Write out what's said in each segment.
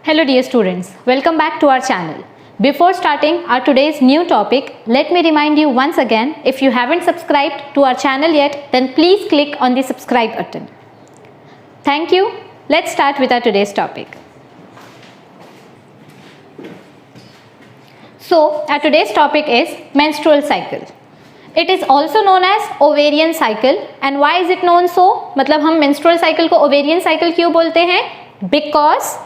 Hello dear students, welcome back to our channel. Before starting our today's new topic, let me remind you once again, if you haven't subscribed to our channel yet, then please click on the subscribe button. Thank you. Let's start with our today's topic. So, our today's topic is menstrual cycle. It is also known as ovarian cycle. And why is it known so? मतलब हम menstrual cycle को ovarian cycle क्यों बोलते हैं? Because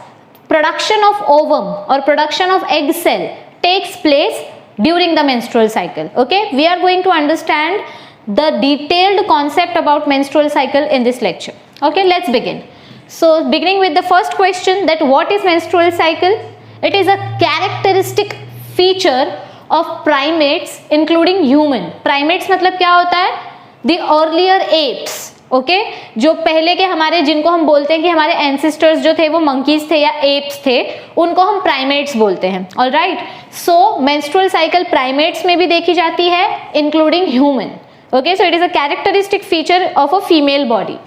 production of ovum or production of egg cell takes place during the menstrual cycle. Okay, we are going to understand the detailed concept about menstrual cycle in this lecture. Okay, let's begin. So beginning with the first question, that what is menstrual cycle? It is a characteristic feature of primates including human. Primates मतलब क्या होता है? The earlier apes. Okay जो पहले के हमारे, जिनको हम बोलते हैं कि हमारे एंसेस्टर्स जो थे वो मंकीज थे या एप्स थे, उनको हम प्राइमेट्स बोलते हैं. ऑलराइट, सो मेंस्ट्रुअल साइकिल प्राइमेट्स में भी देखी जाती है including human. Okay, so it is a characteristic feature of a female body.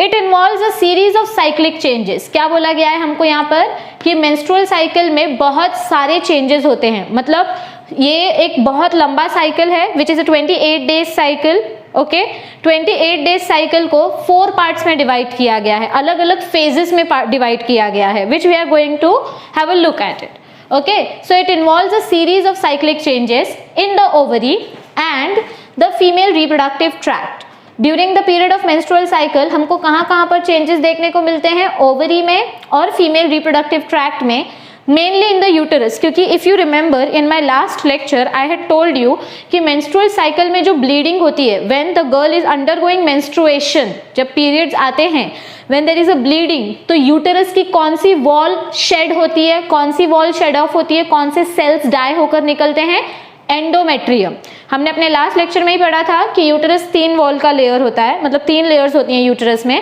It involves a series of cyclic changes. क्या बोला गया है हमको यहाँ पर कि मेंस्ट्रुअल साइकिल में बहुत सारे चेंजेस होते हैं. मतलब ये एक बहुत लंबा साइकिल है which is a 28 days cycle. Okay, 28 days cycle को 4 पार्ट्स में डिवाइड किया गया है, अलग अलग फेजेस में डिवाइड किया गया है, which we are going to have a look at it. Okay, so it involves a series of cyclic changes in the ovary and the female reproductive tract. During the period of menstrual cycle हमको कहाँ पर changes देखने को मिलते हैं? Ovary में और female reproductive tract में, मेनली इन द यूटरस. क्योंकि if you remember in my last lecture I had told you कि मेंस्ट्रुअल साइकिल में जो ब्लीडिंग होती है, when the girl is undergoing menstruation, जब पीरियड्स आते हैं, when there is a bleeding, तो यूटरस की कौन सी वॉल शेड होती है, कौन सी वॉल शेड ऑफ होती है, कौन से सेल्स डाई होकर निकलते हैं? एंडोमेट्रियम. हमने अपने लास्ट लेक्चर में ही पढ़ा था कि यूटरस 3 वॉल का लेयर होता है, मतलब 3 लेयर्स होती हैं यूटरस में.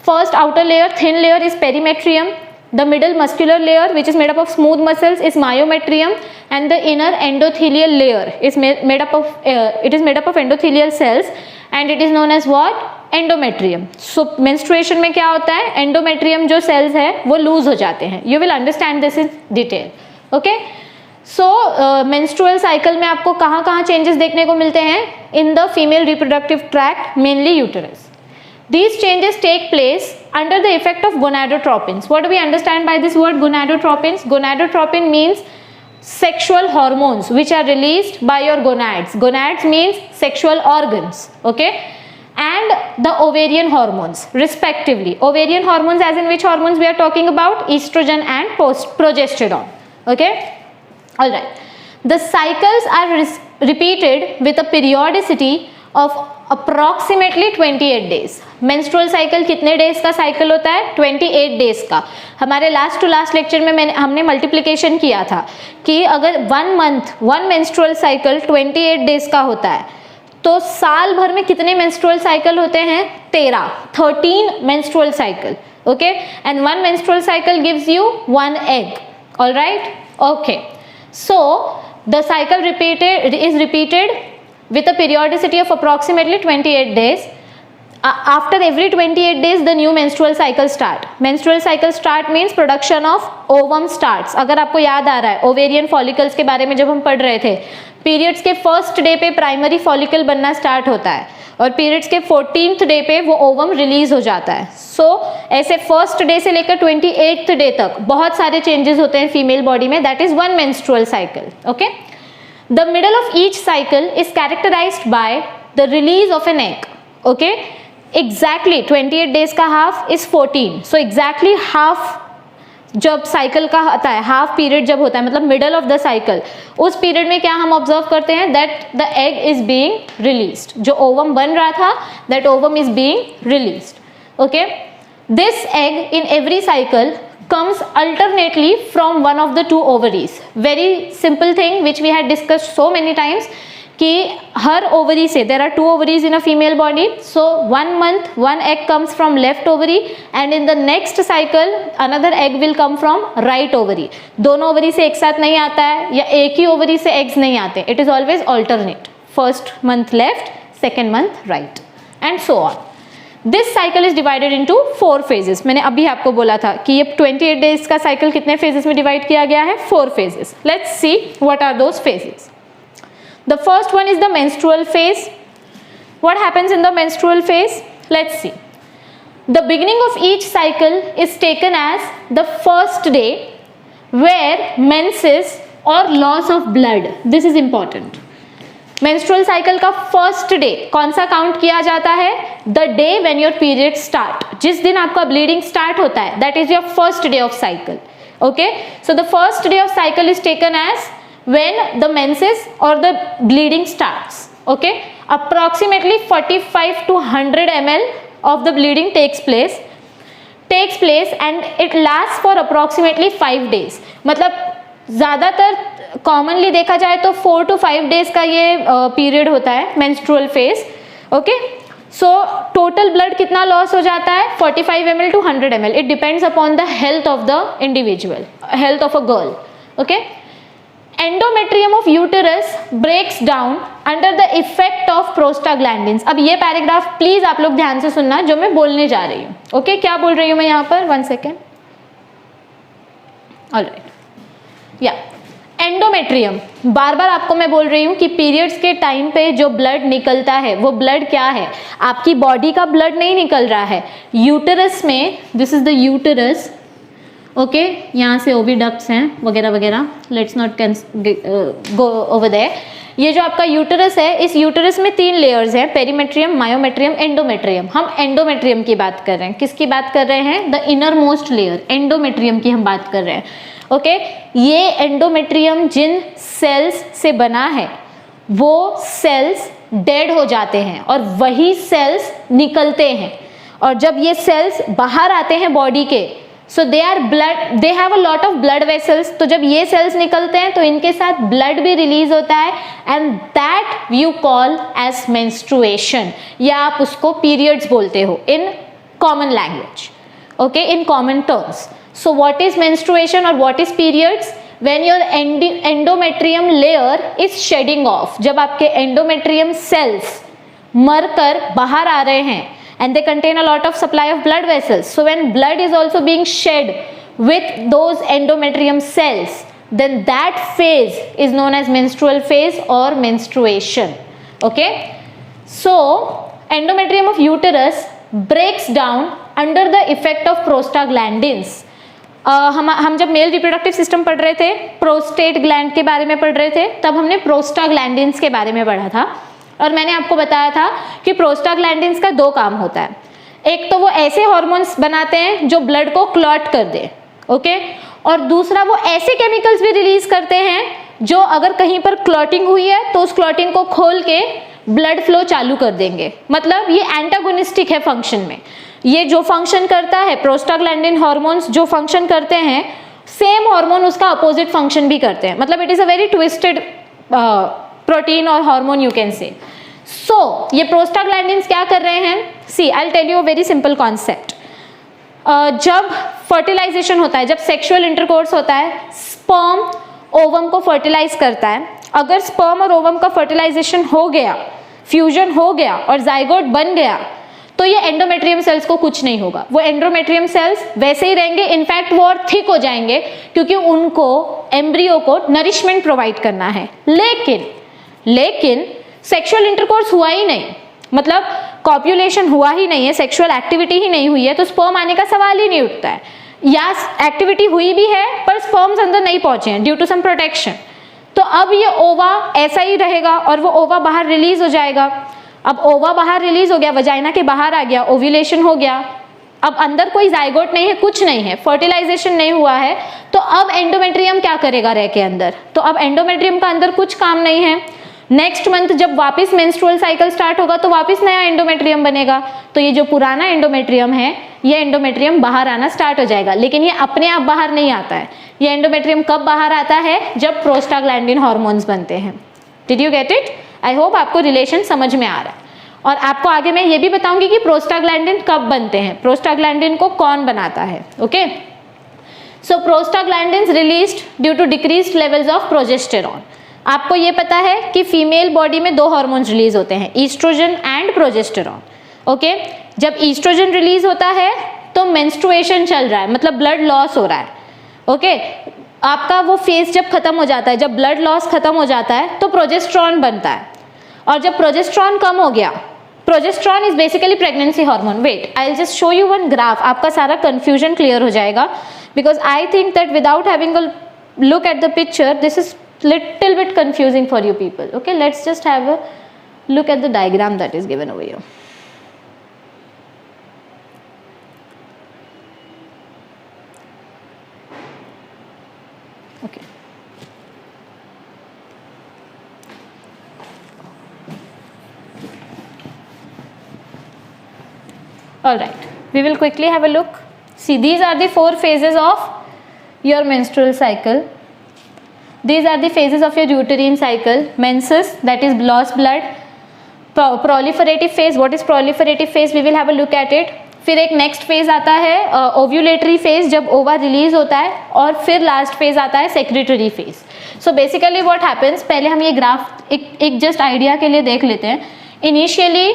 First outer layer, thin layer is perimetrium. The middle muscular layer, which is made up of smooth muscles, is myometrium, and the inner endothelial layer is made up of endothelial cells, and it is known as what? Endometrium. So menstruation में क्या होता है? Endometrium जो cells है वो lose हो जाते हैं. You will understand this in detail. Okay? So menstrual cycle में आपको कहाँ changes देखने को मिलते हैं? In the female reproductive tract, mainly uterus. These changes take place under the effect of gonadotropins. What do we understand by this word gonadotropins? Gonadotropin means sexual hormones which are released by your gonads. Gonads means sexual organs. Okay, and the ovarian hormones respectively. Ovarian hormones, as in which hormones we are talking about? Estrogen and progesterone. Okay, all right. The cycles are repeated with a periodicity of approximately 28 days. Menstrual cycle कितने days का cycle होता है? 28 days का. हमारे last to last lecture में हमने multiplication किया था कि अगर 1 मंथ 1 मेंस्ट्रुअल साइकिल 28 डेज का होता है, तो साल भर में कितने मेंस्ट्रुअल साइकिल होते हैं? 13 menstrual cycle. Okay, and 1 menstrual cycle gives you 1 egg. All right, okay. So the cycle is repeated with a periodicity of approximately 28 days. After every 28 days the new menstrual cycle start. Menstrual cycle start means production of ovum starts. अगर आपको याद आ रहा है ovarian follicles के बारे में जब हम पढ़ रहे थे, पीरियड्स के फर्स्ट डे पे प्राइमरी फॉलिकल बनना स्टार्ट होता है और पीरियड्स के 14th डे पे वो ओवम रिलीज हो जाता है. सो ऐसे फर्स्ट डे से लेकर 28th डे तक बहुत सारे चेंजेस होते हैं फीमेल बॉडी में. That is 1 menstrual cycle. Okay, the middle of each cycle is characterized by the release of an egg. Okay, exactly 28 days का half is 14. So exactly half जब cycle का आता है, हाफ पीरियड जब होता है, मतलब मिडल ऑफ द साइकिल, उस पीरियड में क्या हम ऑब्जर्व करते हैं? That the egg is being released. जो ओवम बन रहा था, that ovum is being released. Okay, this egg in every cycle comes alternately from one of the 2 ovaries. Very simple thing which we had discussed so many times कि हर ovary से, there are 2 ovaries in a female body, so 1 month 1 egg comes from left ovary and in the next cycle another egg will come from right ovary. दोनों ovary से एक साथ नहीं आता है या एक ही ओवरी से eggs नहीं आते. It is always alternate. First month left, second month right, and so on. This cycle is divided into 4 phases. मैंने अभी आपको बोला था कि ये 28 डेज का साइकिल कितने phases में डिवाइड किया गया है? 4 phases. Let's see what are those phases. The first one is the menstrual phase. What happens in the menstrual phase? Let's see. The beginning of each cycle is taken as the first day where menses or loss of blood. This is important. Menstrual cycle का first day कौन सा count किया जाता है? The day when your period start. जिस दिन आपका bleeding start होता है, that is your first day of cycle. Okay? So the first day of cycle is taken as when the menses or the bleeding starts. Okay? Approximately 45 to 100 ml of the bleeding takes place and it lasts for approximately 5 days. मतलब ज़्यादातर commonly देखा जाए तो 4 to 5 days का ये period होता है menstrual phase. Okay, so total blood कितना लॉस हो जाता है? 45 ml to 100 ml. It depends upon the health of the individual, health of a girl. Okay, endometrium of uterus breaks down under the effect of prostaglandins. अब ये paragraph please आप लोग ध्यान से सुनना जो मैं बोलने जा रही हूँ. ओके, क्या बोल रही हूँ मैं यहाँ पर? 1 सेकेंड. ऑलराइट, या एंडोमेट्रियम, बार बार आपको मैं बोल रही हूँ कि पीरियड्स के टाइम पे जो ब्लड निकलता है वो ब्लड क्या है? आपकी बॉडी का ब्लड नहीं निकल रहा है. यूटेरस में, this is the uterus. Okay, यहाँ से ओविडक्ट्स हैं वगैरह वगैरह. Let's not go over there. ये जो आपका यूटेरस है, इस यूटेरस में 3 लेयर्स हैं, पेरीमेट्रियम, मायोमेट्रियम, एंडोमेट्रियम. हम एंडोमेट्रियम की बात कर रहे हैं. किसकी बात कर रहे हैं? The inner most layer, endometrium की हम बात कर रहे हैं. ओके, ये एंडोमेट्रियम जिन सेल्स से बना है वो सेल्स डेड हो जाते हैं और वही सेल्स निकलते हैं. और जब ये सेल्स बाहर आते हैं बॉडी के, so they are blood, they have a lot of blood vessels. तो जब ये सेल्स निकलते हैं तो इनके साथ ब्लड भी रिलीज होता है and that you call as menstruation, या आप उसको पीरियड्स बोलते हो in common language. Okay, in common terms. So what is menstruation or what is periods? When your endometrium layer is shedding off, जब आपके endometrium cells मरकर बाहर आ रहे हैं and they contain a lot of supply of blood vessels. So when blood is also being shed with those endometrium cells, then that phase is known as menstrual phase or menstruation. Okay? So endometrium of uterus breaks down under the effect of prostaglandins. हम जब male reproductive system पढ़ रहे थे, prostate gland के बारे में पढ़ रहे थे, तब हमने प्रोस्टाग्लैंडिन्स के बारे में पढ़ा था और मैंने आपको बताया था कि प्रोस्टाग्लैंडिन्स का 2 काम होता है. एक तो वो ऐसे हार्मोन्स बनाते हैं जो ब्लड को क्लॉट कर दे. ओके, और दूसरा वो ऐसे केमिकल्स भी रिलीज करते हैं जो अगर कहीं पर क्लॉटिंग हुई है तो उस क्लॉटिंग को खोल के ब्लड फ्लो चालू कर देंगे. मतलब ये एंटागोनिस्टिक है फंक्शन में. ये जो फंक्शन करता है, प्रोस्टाग्लैंडिन हार्मोन्स जो फंक्शन करते हैं, सेम हार्मोन उसका अपोजिट फंक्शन भी करते हैं. मतलब it is a very twisted protein और hormone you can say. So ये प्रोस्टाग्लैंडिन्स क्या कर रहे हैं? See, I will tell you a very simple concept. जब फर्टिलाइजेशन होता है, जब सेक्सुअल इंटरकोर्स होता है, स्पर्म ओवम को फर्टिलाइज करता है. अगर स्पर्म और ओवम का फर्टिलाइजेशन हो गया, फ्यूजन हो गया और जाइगोट बन गया, तो ये एंडोमेट्रियम सेल्स को कुछ नहीं होगा. वो एंडोमेट्रियम सेल्स वैसे ही रहेंगे, इनफैक्ट वो और थिक हो जाएंगे क्योंकि उनको एम्ब्रियो को नरिशमेंट प्रोवाइड करना है. लेकिन सेक्सुअल इंटरकोर्स हुआ ही नहीं, मतलब कॉप्युलेशन हुआ ही नहीं है, सेक्सुअल एक्टिविटी ही नहीं हुई है, तो स्पर्म आने का सवाल ही नहीं उठता है. या एक्टिविटी हुई भी है पर स्पर्म्स अंदर नहीं पहुंचे हैं ड्यू टू सम प्रोटेक्शन. तो अब ये ओवा ऐसा ही रहेगा और वो ओवा बाहर रिलीज हो जाएगा. अब ओवा बाहर रिलीज हो गया, वजाइना के बाहर आ गया, ओव्यूलेशन हो गया. अब अंदर कोई जाइगोट नहीं है, कुछ नहीं है, फर्टिलाइजेशन नहीं हुआ है. तो अब एंडोमेट्रियम क्या करेगा रह के अंदर? तो अब एंडोमेट्रियम का अंदर कुछ काम नहीं है. नेक्स्ट मंथ जब वापस मेंस्ट्रुअल साइकिल स्टार्ट होगा तो वापस नया एंडोमेट्रियम बनेगा. तो ये जो पुराना एंडोमेट्रियम है, ये एंडोमेट्रियम बाहर आना स्टार्ट हो जाएगा. लेकिन ये अपने आप बाहर नहीं आता है. ये एंडोमेट्रियम कब बाहर आता है? जब प्रोस्टाग्लैंडिन हार्मोन्स बनते हैं. Did you get it? I hope आपको रिलेशन समझ में आ रहा है. और आपको आगे मैं ये भी बताऊंगी कि प्रोस्टाग्लैंडिन कब बनते हैं, प्रोस्टाग्लैंडिन को कौन बनाता है. Okay, so prostaglandins released due to decreased levels of progesterone. आपको ये पता है कि फीमेल बॉडी में 2 हार्मोन्स रिलीज होते हैं, ईस्ट्रोजन एंड प्रोजेस्टेरॉन. ओके जब ईस्ट्रोजन रिलीज होता है तो मेंस्ट्रुएशन चल रहा है, मतलब ब्लड लॉस हो रहा है। ओके आपका वो फेज जब खत्म हो जाता है, जब ब्लड लॉस खत्म हो जाता है तो प्रोजेस्टेरॉन बनता है, और जब प्रोजेस्टेरॉन कम हो गया, progesterone is basically pregnancy hormone. Wait I will just show you one graph, आपका सारा कंफ्यूजन क्लियर हो जाएगा, because I think that without having a look at the picture this is little bit confusing for you people. Okay, let's just have a look at the diagram that is given over here. Okay, all right, we will quickly have a look. See, these are the 4 phases of your menstrual cycle. These are the phases of your uterine cycle. Menses, that is lost blood. Proliferative phase, what is proliferative phase? We will have a look at it. फिर एक next phase आता है ovulatory phase, जब ओवा release होता है, और फिर लास्ट फेज आता है secretary phase. So basically what happens, पहले हम ये ग्राफ एक जस्ट आइडिया के लिए देख लेते हैं. इनिशियली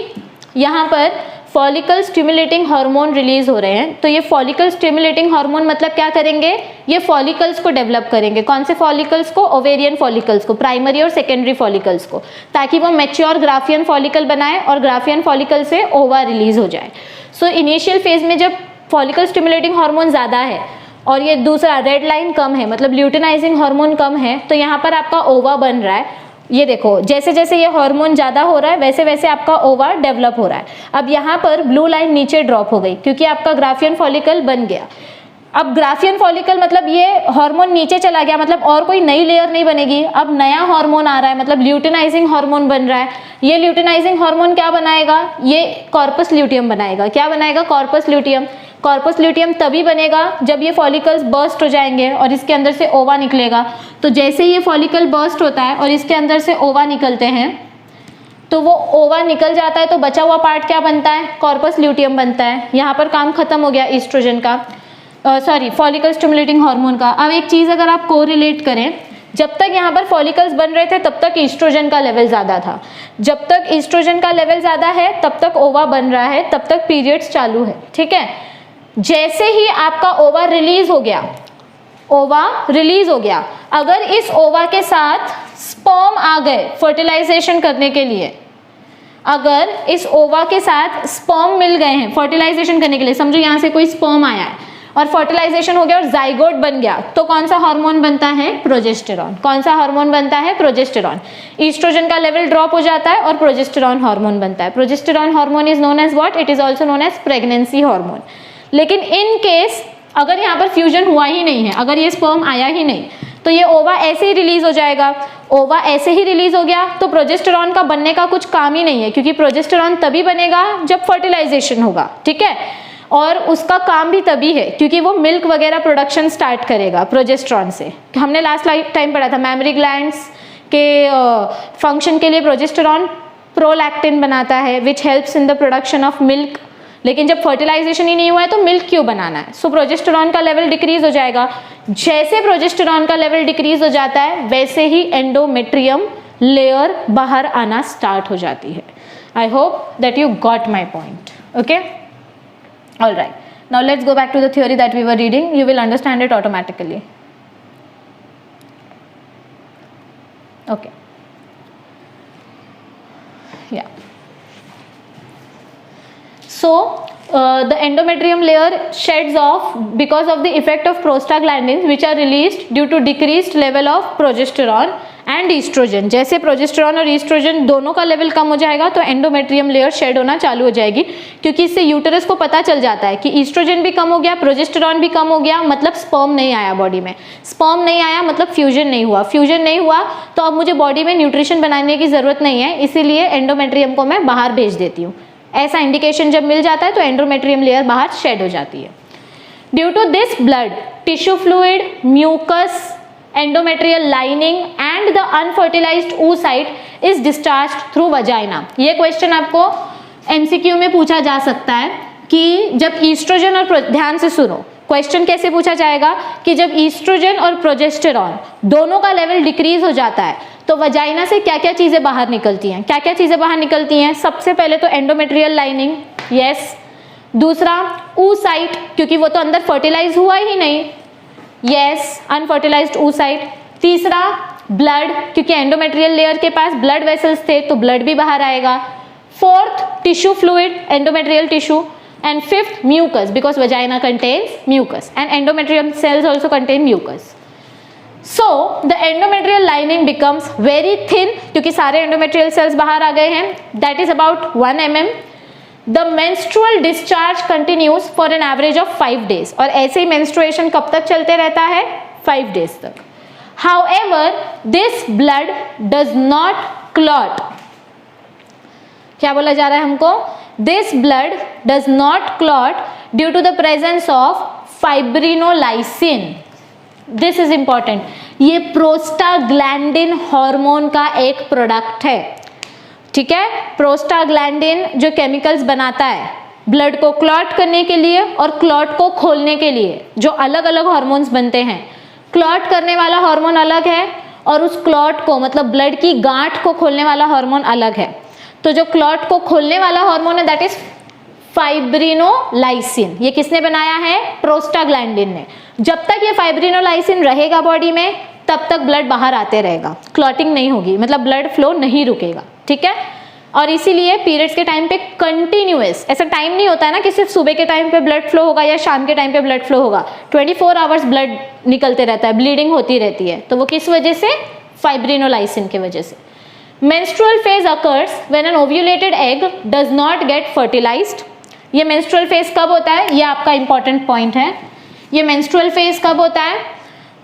यहाँ पर फॉलिकल स्टिमुलेटिंग हार्मोन रिलीज हो रहे हैं. तो ये फॉलिकल स्टिमुलेटिंग हार्मोन मतलब क्या करेंगे, ये फॉलिकल्स को डेवलप करेंगे. कौन से फॉलिकल्स को, ओवेरियन फॉलिकल्स को, प्राइमरी और सेकेंडरी फॉलिकल्स को, ताकि वो मैच्योर ग्राफियन फॉलिकल बनाए और ग्राफियन फॉलिकल से ओवा रिलीज हो जाए. सो इनिशियल फेज में जब फॉलिकल स्टिमुलेटिंग हार्मोन ज़्यादा है और ये दूसरा रेड लाइन कम है, मतलब ल्यूटिनाइजिंग हार्मोन कम है, तो यहाँ पर आपका ओवा बन रहा है. ये देखो जैसे जैसे ये हार्मोन ज़्यादा हो रहा है वैसे वैसे आपका ओवा डेवलप हो रहा है. अब यहाँ पर ब्लू लाइन नीचे ड्रॉप हो गई क्योंकि आपका ग्राफियन फॉलिकल बन गया. अब ग्राफियन फॉलिकल मतलब ये हार्मोन नीचे चला गया, मतलब और कोई नई लेयर नहीं बनेगी. अब नया हार्मोन आ रहा है, मतलब ल्यूटिनाइजिंग हार्मोन बन रहा है. ये ल्यूटिनाइजिंग हार्मोन क्या बनाएगा, ये कॉर्पस ल्यूटियम बनाएगा. क्या बनाएगा, कॉर्पस ल्यूटियम. कॉर्पस ल्यूटियम तभी बनेगा जब ये फॉलिकल्स बर्स्ट हो जाएंगे और इसके अंदर से ओवा निकलेगा. तो जैसे ये फॉलिकल बर्स्ट होता है और इसके अंदर से ओवा निकलते हैं, तो वो ओवा निकल जाता है तो बचा हुआ पार्ट क्या बनता है, कॉर्पस ल्यूटियम बनता है. यहाँ पर काम खत्म हो गया ईस्ट्रोजन का, सॉरी फॉलिकल स्टिमुलेटिंग हार्मोन का. अब एक चीज़ अगर आप कोरिलेट करें, जब तक यहाँ पर फॉलिकल्स बन रहे थे तब तक ईस्ट्रोजन का लेवल ज़्यादा था. जब तक ईस्ट्रोजन का लेवल ज़्यादा है तब तक ओवा बन रहा है, तब तक पीरियड्स चालू है. ठीक है, जैसे ही आपका ओवा रिलीज हो गया, ओवा रिलीज हो गया, अगर इस ओवा के साथ स्पर्म आ गए फर्टिलाइजेशन करने के लिए, अगर इस ओवा के साथ स्पर्म मिल गए हैं फर्टिलाइजेशन करने के लिए, समझो यहाँ से कोई स्पर्म आया है और फर्टिलाइजेशन हो गया और जाइगोट बन गया, तो कौन सा हार्मोन बनता है, प्रोजेस्टेरॉन. कौन सा हार्मोन बनता है, प्रोजेस्टेरॉन. ईस्ट्रोजन का लेवल ड्रॉप हो जाता है और प्रोजेस्टेरॉन हार्मोन बनता है. Progesterone hormone is known as what, it is also known as pregnancy hormone. लेकिन इन केस अगर यहाँ पर फ्यूजन हुआ ही नहीं है, अगर ये स्पर्म आया ही नहीं, तो ये ओवा ऐसे ही रिलीज हो जाएगा. ओवा ऐसे ही रिलीज हो गया तो प्रोजेस्टेरॉन का बनने का कुछ काम ही नहीं है, क्योंकि प्रोजेस्टेरॉन तभी बनेगा जब फर्टिलाइजेशन होगा. ठीक है, और उसका काम भी तभी है क्योंकि वो मिल्क वगैरह प्रोडक्शन स्टार्ट करेगा प्रोजेस्टेरॉन से. हमने लास्ट टाइम पढ़ा था मैमरी ग्लैंड्स के फंक्शन के लिए प्रोजेस्टेरॉन प्रोलैक्टिन बनाता है which helps in the production of milk. लेकिन जब फर्टिलाइजेशन ही नहीं हुआ है तो मिल्क क्यों बनाना है. सो प्रोजेस्टेरॉन का लेवल डिक्रीज हो जाएगा. जैसे प्रोजेस्टेरॉन का लेवल डिक्रीज हो जाता है वैसे ही एंडोमेट्रियम लेयर बाहर आना स्टार्ट हो जाती है. आई hope that you got my point. Okay, all right, now let's go back to the theory that we were reading. You will understand it automatically. Okay, yeah, so the endometrium layer sheds off because of the effect of prostaglandins which are released due to decreased level of progesterone and estrogen. जैसे progesterone और oestrogen दोनों का level कम हो जाएगा तो endometrium layer shade होना चालू हो जाएगी, क्योंकि इससे यूटरस को पता चल जाता है कि ईस्ट्रोजन भी कम हो गया, प्रोजेस्टेरॉन भी कम हो गया, मतलब स्पर्म नहीं आया बॉडी में. स्पर्म नहीं आया मतलब फ्यूजन नहीं हुआ. फ्यूजन नहीं हुआ तो अब मुझे बॉडी में न्यूट्रिशन बनाने की जरूरत नहीं है, इसीलिए एंडोमेट्रियम को मैं बाहर भेज देती हूँ. ऐसा इंडिकेशन जब मिल जाता है तो एंडोमेट्रियम लेयर बाहर शेड हो जाती है. Due to this blood, tissue fluid, mucus, endometrial lining and the unfertilized oocyte is discharged through vagina. ये क्वेश्चन आपको MCQ में पूछा जा सकता है कि जब ईस्ट्रोजन और ध्यान से सुनो क्वेश्चन कैसे पूछा जाएगा कि जब ईस्ट्रोजन और प्रोजेस्टेरॉन दोनों का लेवल डिक्रीज हो जाता है तो वजाइना से क्या क्या चीज़ें बाहर निकलती हैं? क्या क्या चीज़ें बाहर निकलती हैं? सबसे पहले तो एंडोमेट्रियल लाइनिंग, यस। दूसरा oocyte, क्योंकि वो तो अंदर फर्टिलाइज हुआ ही नहीं, यस, अनफर्टिलाइज्ड oocyte। तीसरा ब्लड, क्योंकि एंडोमेट्रियल लेयर के पास ब्लड वेसल्स थे तो ब्लड भी बाहर आएगा। Fourth tissue fluid, endometrial tissue. And fifth mucus, because vagina contains mucus and endometrium cells also contain mucus. So the endometrial lining becomes very thin, क्योंकि सारे endometrial cells बाहर आ गए हैं, that is about 1 mm. The menstrual discharge continues for an average of 5 days, और ऐसे ही menstruation कब तक चलते रहता है? 5 days तक. However, this blood does not clot. क्या बोला जा रहा है हमको? This blood does not clot due to the presence of fibrinolysin. This is important, ये प्रोस्टाग्लैंडिन हार्मोन का एक प्रोडक्ट है, ठीक है। प्रोस्टाग्लैंडिन जो केमिकल्स बनाता है ब्लड को क्लॉट करने के लिए और क्लॉट को खोलने के लिए, जो अलग अलग हार्मोन्स बनते हैं। क्लॉट करने वाला हार्मोन अलग है और उस क्लॉट को, मतलब ब्लड की गांठ को खोलने वाला हार्मोन अलग है। तो जो क्लॉट को खोलने वाला हार्मोन है दैट इज फाइब्रिनोलाइसिन। ये किसने बनाया है? प्रोस्टाग्लैंडिन ने। जब तक ये फाइब्रिनोलाइसिन रहेगा बॉडी में तब तक ब्लड बाहर आते रहेगा, क्लॉटिंग नहीं होगी, मतलब ब्लड फ्लो नहीं रुकेगा, ठीक है। और इसीलिए पीरियड्स के टाइम पे कंटिन्यूअस, ऐसा टाइम नहीं होता है ना कि सिर्फ सुबह के टाइम पे ब्लड फ्लो होगा या शाम के टाइम पे ब्लड फ्लो होगा। 24 आवर्स ब्लड निकलते रहता है, ब्लीडिंग होती रहती है। तो वो किस वजह से? फाइब्रिनोलाइसिन की वजह से। Menstrual phase occurs when an ovulated egg does not get fertilised. ये मेंस्ट्रुअल फेज कब होता है? ये आपका इंपॉर्टेंट पॉइंट है। ये मेंस्ट्रुअल फेज कब होता है?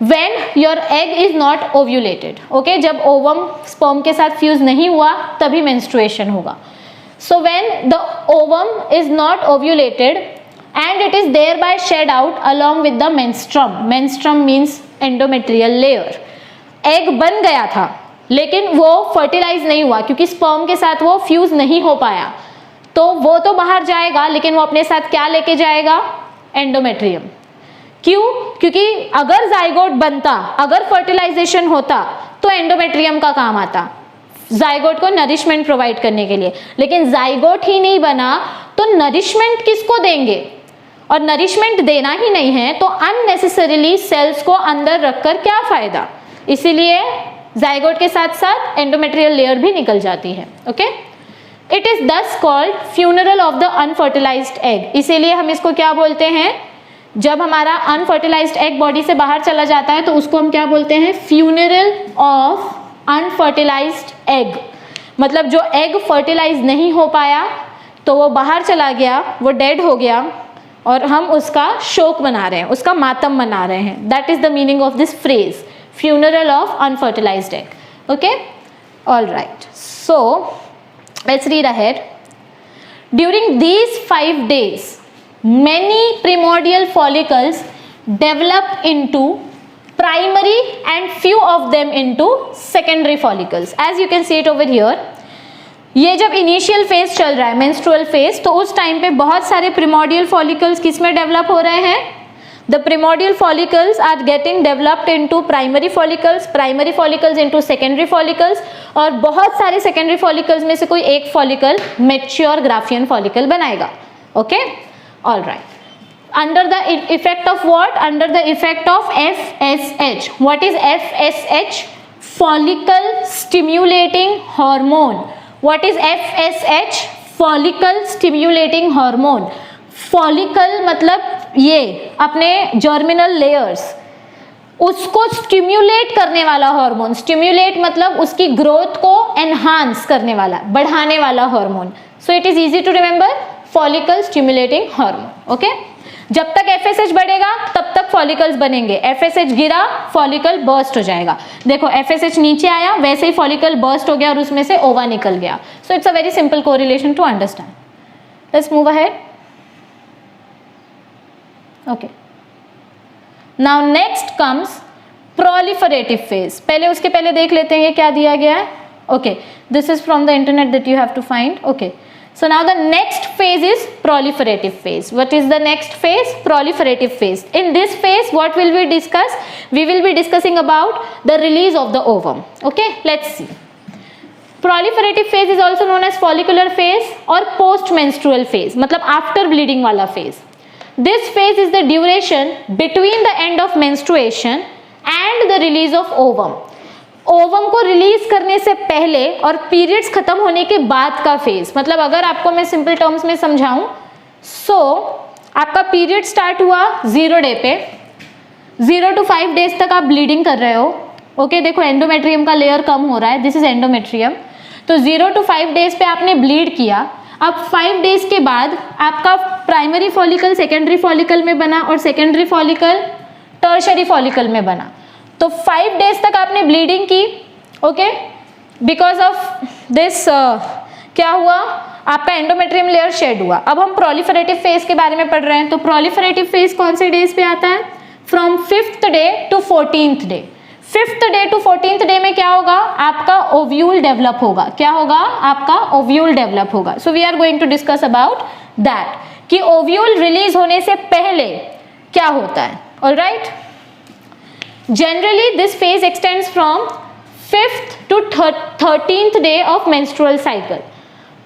When your egg is not ovulated, okay? जब ओवम स्पर्म के साथ फ्यूज नहीं हुआ तभी मेंस्ट्रुएशन होगा। So when the ovum is not ovulated and it is thereby shed out along with the menstruum. Menstruum means endometrial layer. Egg बन गया था लेकिन वो फर्टिलाइज नहीं हुआ क्योंकि स्पर्म के साथ वो फ्यूज नहीं हो पाया, तो वो तो बाहर जाएगा लेकिन वो अपने साथ क्या लेके जाएगा? एंडोमेट्रियम। क्यों? क्योंकि अगर जाइगोट बनता, अगर फर्टिलाइजेशन होता तो एंडोमेट्रियम का काम आता जाइगोट को नरिशमेंट प्रोवाइड करने के लिए। लेकिन जाइगोट ही नहीं बना तो नरिशमेंट किसको देंगे? और नरिशमेंट देना ही नहीं है तो अननेसेसरीली सेल्स को अंदर रखकर क्या फायदा? इसीलिए जाइगोट के साथ साथ एंडोमेट्रियल लेयर भी निकल जाती है, ओके। इट इज दस called funeral of the unfertilised egg. इसीलिए हम इसको क्या बोलते हैं? जब हमारा अनफर्टिलाइज्ड एग बॉडी से बाहर चला जाता है तो उसको हम क्या बोलते हैं? Funeral of unfertilised egg. मतलब जो एग फर्टिलाइज नहीं हो पाया तो वो बाहर चला गया, वो डेड हो गया और हम उसका शोक मना रहे हैं, उसका मातम मना रहे हैं। That is the meaning of this phrase, funeral of unfertilised egg, okay. All right, so let's read ahead. During these 5 days many primordial follicles develop into primary and few of them into secondary follicles, as you can see it over here. ये जब initial phase चल रहा है menstrual phase, तो उस time पे बहुत सारे प्रिमोडियल फॉलिकल्स किस में डेवलप हो रहे हैं? The primordial follicles are getting developed into primary follicles, primary follicles into secondary follicles, और बहुत सारे सेकेंडरी फॉलिकल्स में से कोई एक फॉलिकल मैच्योर ग्राफियन फॉलिकल बनाएगा, okay. All right. Under the effect of what? Under the effect of FSH. What is FSH? Follicle stimulating hormone. What is FSH? Follicle stimulating hormone. Follicle मतलब ये अपने germinal layers, उसको stimulate करने वाला hormone. Stimulate मतलब उसकी growth को enhance करने वाला, बढ़ाने वाला हार्मोन। So it is easy to remember, follicle stimulating hormone, okay. जब तक एफएसएच बढ़ेगा तब तक फॉलिकल्स बनेंगे, एफएसएच गिरा फॉलिकल बर्स्ट हो जाएगा। देखो एफएसएच नीचे आया वैसे ही फॉलिकल बर्स्ट हो गया और उसमें से ओवा निकल गया। So it's a very simple correlation to understand. Let's move ahead, okay. Now next comes proliferative phase. पहले उसके पहले देख लेते हैं ये क्या दिया गया है, okay. This is from the internet that you have to find, okay. So now the next phase is proliferative phase. What is the next phase? Proliferative phase. In this phase, what will we discuss? We will be discussing about the release of the ovum. Okay, let's see. Proliferative phase is also known as follicular phase or post-menstrual phase, मतलब after bleeding वाला phase. This phase is the duration between the end of menstruation and the release of ovum. Ovum को release करने से पहले और periods खत्म होने के बाद का फेज, मतलब अगर आपको मैं सिंपल टर्म्स में समझाऊं, आपका पीरियड स्टार्ट हुआ 0 डे पे, 0 to 5 डेज तक आप ब्लीडिंग कर रहे हो. ओके, देखो एंडोमेट्रियम का लेयर कम हो रहा है, दिस इज एंडोमेट्रियम. तो 0 to 5 डेज पे आपने ब्लीड किया. अब 5 डेज के बाद आपका प्राइमरी फॉलिकल सेकेंडरी फॉलिकल में बना और सेकेंडरी फॉलिकल टर्शरी फॉलिकल में बना. तो 5 डेज तक आपने ब्लीडिंग की. ओके, बिकॉज ऑफ दिस क्या हुआ, आपका एंडोमेट्रियम लेयर शेड हुआ. अब हम प्रोलिफरेटिव फेज के बारे में पढ़ रहे हैं. तो प्रोलिफरेटिव फेज कौन से डेज पे आता है? From 5th day to 14th day. 5th day to 14th day में क्या होगा, आपका ओव्यूल डेवलप होगा. क्या होगा, आपका ओव्यूल डेवलप होगा. So we are going to discuss about that कि ओव्यूल रिलीज होने से पहले क्या होता है. Alright, generally this phase extends from 5th to 13th day of menstrual cycle.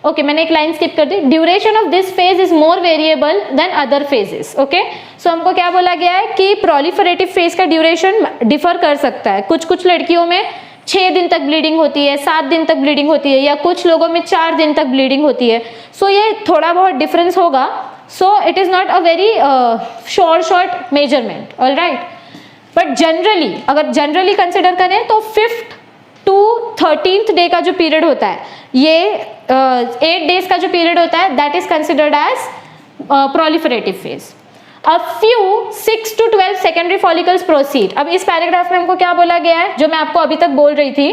Okay, मैंने एक लाइन स्किप कर दी. Duration of this phase is more variable than other phases. Okay, so हमको क्या बोला गया है कि प्रोलिफरेटिव फेज का ड्यूरेशन डिफर कर सकता है. कुछ लड़कियों में 6 दिन तक ब्लीडिंग होती है, 7 दिन तक ब्लीडिंग होती है, या कुछ लोगों में 4 दिन तक ब्लीडिंग होती है. सो ये थोड़ा बहुत डिफरेंस होगा. सो it is not a very short measurement. Alright, but generally अगर जनरली कंसिडर करें तो 5th to 13th डे का जो पीरियड होता है, ये 8 डेज का जो पीरियड होता है, that is considered as proliferative phase. A few 6 to 12 secondary follicles proceed. अब इस पैराग्राफ में हमको क्या बोला गया है, जो मैं आपको अभी तक बोल रही थी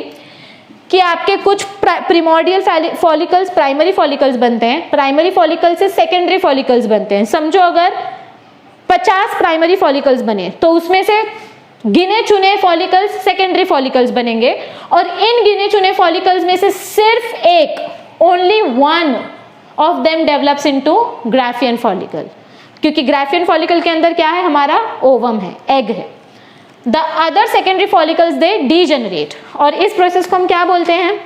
कि आपके कुछ प्रिमोर्डियल फॉलिकल्स प्राइमरी फॉलिकल्स बनते हैं, प्राइमरी फॉलिकल से सेकेंडरी फॉलिकल्स बनते हैं. समझो अगर 50 प्राइमरी फॉलिकल्स बने तो उसमें से गिने चुने फॉलिकल्स सेकेंडरी फॉलिकल्स बनेंगे, और इन गिने चुने फॉलिकल्स में से सिर्फ एक, only one of them develops into Graafian follicle. क्योंकि ग्राफियन फॉलिकल के अंदर क्या है, हमारा ओवम है, एग है. The other secondary follicles they degenerate. और इस प्रोसेस को हम क्या बोलते हैं,